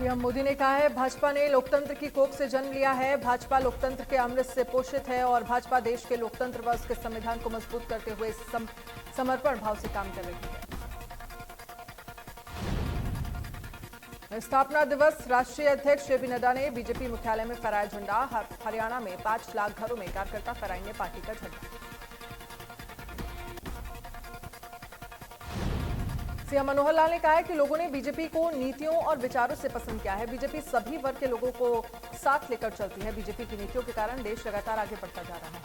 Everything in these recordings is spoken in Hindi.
पीएम मोदी ने कहा है भाजपा ने लोकतंत्र की कोख से जन्म लिया है। भाजपा लोकतंत्र के अमृत से पोषित है और भाजपा देश के लोकतंत्र व उसके संविधान को मजबूत करते हुए समर्पण भाव से काम कर रही है। स्थापना दिवस राष्ट्रीय अध्यक्ष जेपी नड्डा ने बीजेपी मुख्यालय में फहराया झंडा। हरियाणा में 5 लाख घरों में कार्यकर्ता फहराएंगे पार्टी का झंडा। सीएम मनोहर लाल ने कहा है कि लोगों ने बीजेपी को नीतियों और विचारों से पसंद किया है। बीजेपी सभी वर्ग के लोगों को साथ लेकर चलती है। बीजेपी की नीतियों के कारण देश लगातार आगे बढ़ता जा रहा है।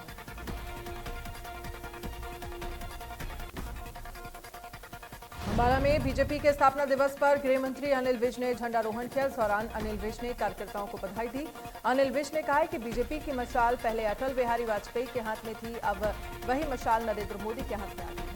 अंबाला में बीजेपी के स्थापना दिवस पर गृह मंत्री अनिल विज ने झंडारोहण किया। इस दौरान अनिल विज ने कार्यकर्ताओं को बधाई दी। अनिल विज ने कहा है कि बीजेपी की मशाल पहले अटल बिहारी वाजपेयी के हाथ में थी, अब वही मशाल नरेंद्र मोदी के हाथ में आ गई है।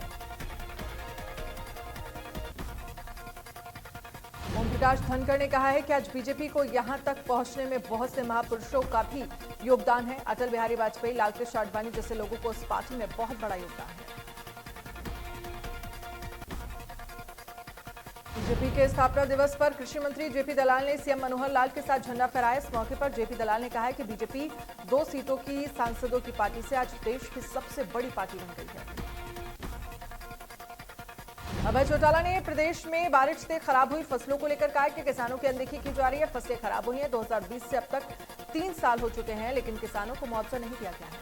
ओम प्रकाश धनखड़ ने कहा है कि आज बीजेपी को यहां तक पहुंचने में बहुत से महापुरुषों का भी योगदान है। अटल बिहारी वाजपेयी, लालकृष्ण आडवाणी जैसे लोगों को इस पार्टी में बहुत बड़ा योगदान है। बीजेपी के स्थापना दिवस पर कृषि मंत्री जेपी दलाल ने सीएम मनोहर लाल के साथ झंडा फहराया। इस मौके पर जेपी दलाल ने कहा है कि बीजेपी 2 सीटों की सांसदों की पार्टी से आज देश की सबसे बड़ी पार्टी बन गई है। अभय चौटाला ने प्रदेश में बारिश से खराब हुई फसलों को लेकर कहा कि किसानों की अनदेखी की जा रही है। फसलें खराब हुई हैं। 2020 से अब तक 3 साल हो चुके हैं, लेकिन किसानों को मुआवजा नहीं दिया गया है।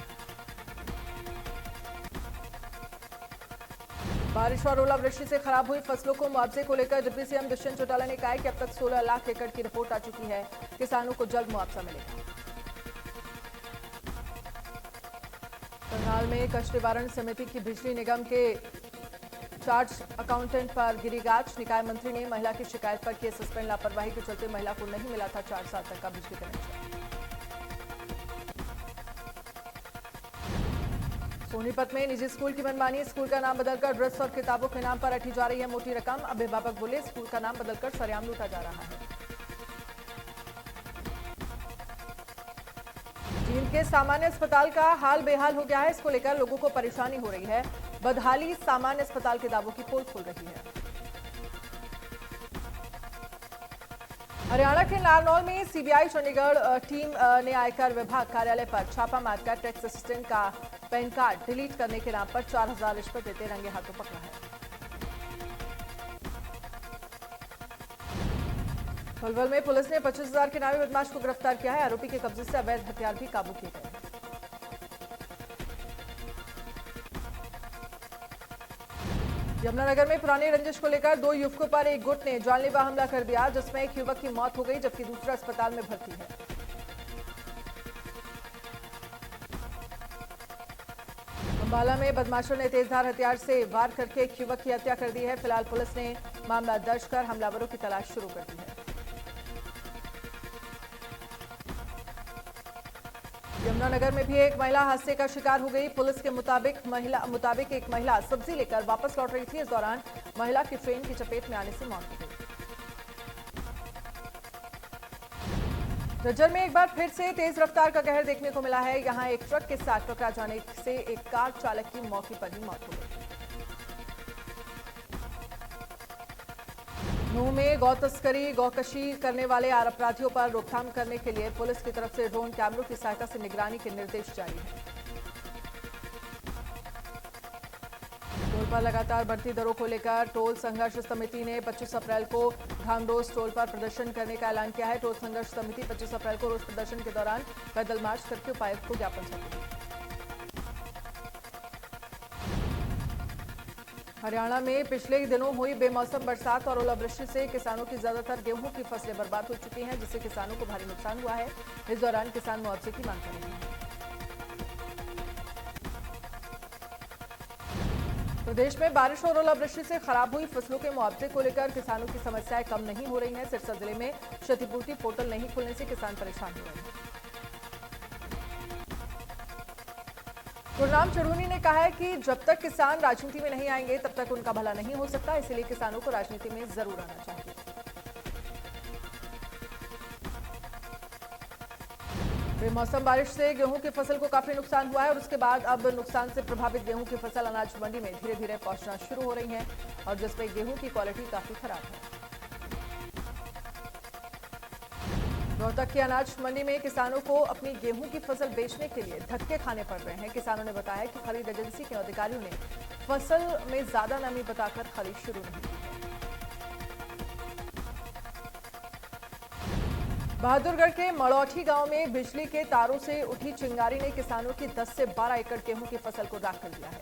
बारिश और ओलावृष्टि से खराब हुई फसलों को मुआवजे को लेकर डिप्टी सीएम दुष्यंत चौटाला ने कहा है कि अब तक 16 लाख एकड़ की रिपोर्ट आ चुकी है। किसानों को जल्द मुआवजा मिलेगा। करनाल में कष्ट निवारण समिति की बिजली निगम के चार्ज अकाउंटेंट पर गिरी गाज। निकाय मंत्री ने महिला की शिकायत पर किए सस्पेंड। लापरवाही के चलते महिला को नहीं मिला था 4 साल तक का बिजली कनेक्शन। सोनीपत में निजी स्कूल की मनमानी। स्कूल का नाम बदलकर ड्रेस और किताबों के नाम पर रखी जा रही है मोटी रकम। अभिभावक बोले स्कूल का नाम बदलकर सरेआम लूटा जा रहा है। जींद के सामान्य अस्पताल का हाल बेहाल हो गया है। इसको लेकर लोगों को परेशानी हो रही है। बदहाली सामान्य अस्पताल के दावों की पोल खुल रही है। हरियाणा के नारनौल में सीबीआई चंडीगढ़ टीम ने आयकर विभाग कार्यालय पर छापा मारकर टैक्स असिस्टेंट का पैन कार्ड डिलीट करने के नाम पर 4000 रिश्वत देते रंगे हाथों पकड़ा है। पलवल में पुलिस ने 25,000 के नामी बदमाश को गिरफ्तार किया है। आरोपी के कब्जे से अवैध हथियार भी काबू किए गए। यमुनानगर में पुरानी रंजिश को लेकर 2 युवकों पर एक गुट ने जानलेवा हमला कर दिया, जिसमें एक युवक की मौत हो गई जबकि दूसरा अस्पताल में भर्ती है। अंबाला में बदमाशों ने तेजधार हथियार से वार करके एक युवक की हत्या कर दी है। फिलहाल पुलिस ने मामला दर्ज कर हमलावरों की तलाश शुरू कर दी है। यमुनानगर में भी एक महिला हादसे का शिकार हो गई। पुलिस के मुताबिक एक महिला सब्जी लेकर वापस लौट रही थी। इस दौरान महिला की ट्रेन की चपेट में आने से मौत हो गई। झज्जर में एक बार फिर से तेज रफ्तार का कहर देखने को मिला है। यहां एक ट्रक के साथ टकरा जाने से एक कार चालक की मौके पर ही मौत हो गई। नूंह में गौ तस्करी गौकशी करने वाले अपराधियों पर रोकथाम करने के लिए पुलिस की तरफ से ड्रोन कैमरों की सहायता से निगरानी के निर्देश जारी हैं। टोल पर लगातार बढ़ती दरों को लेकर टोल संघर्ष समिति ने 25 अप्रैल को घांगडोज टोल पर प्रदर्शन करने का ऐलान किया है। टोल संघर्ष समिति 25 अप्रैल को रोज प्रदर्शन के दौरान पैदल मार्च करके उपायुक्त को ज्ञापन सौंपेगी। हरियाणा में पिछले दिनों हुई बेमौसम बरसात और ओलावृष्टि से किसानों की ज्यादातर गेहूं की फसलें बर्बाद हो चुकी हैं, जिससे किसानों को भारी नुकसान हुआ है। इस दौरान किसान मुआवजे की मांग कर रहे हैं। प्रदेश में बारिश और ओलावृष्टि से खराब हुई फसलों के मुआवजे को लेकर किसानों की समस्याएं कम नहीं हो रही हैं। सिरसा जिले में क्षतिपूर्ति पोर्टल नहीं खुलने से किसान परेशान हो रहे हैं। गुरनाम चढ़ूनी ने कहा है कि जब तक किसान राजनीति में नहीं आएंगे तब तक उनका भला नहीं हो सकता, इसलिए किसानों को राजनीति में जरूर आना चाहिए। बेमौसम बारिश से गेहूं की फसल को काफी नुकसान हुआ है और उसके बाद अब नुकसान से प्रभावित गेहूं की फसल अनाज मंडी में धीरे धीरे पहुंचना शुरू हो रही है और जिसमें गेहूं की क्वालिटी काफी खराब है। रोहतक की अनाज मंडी में किसानों को अपनी गेहूं की फसल बेचने के लिए धक्के खाने पड़ रहे हैं। किसानों ने बताया कि खरीद एजेंसी के अधिकारियों ने फसल में ज्यादा नमी बताकर खरीद शुरू नहीं की। बहादुरगढ़ के मड़ौठी गांव में बिजली के तारों से उठी चिंगारी ने किसानों की 10 से 12 एकड़ गेहूं की फसल को राख कर दिया है।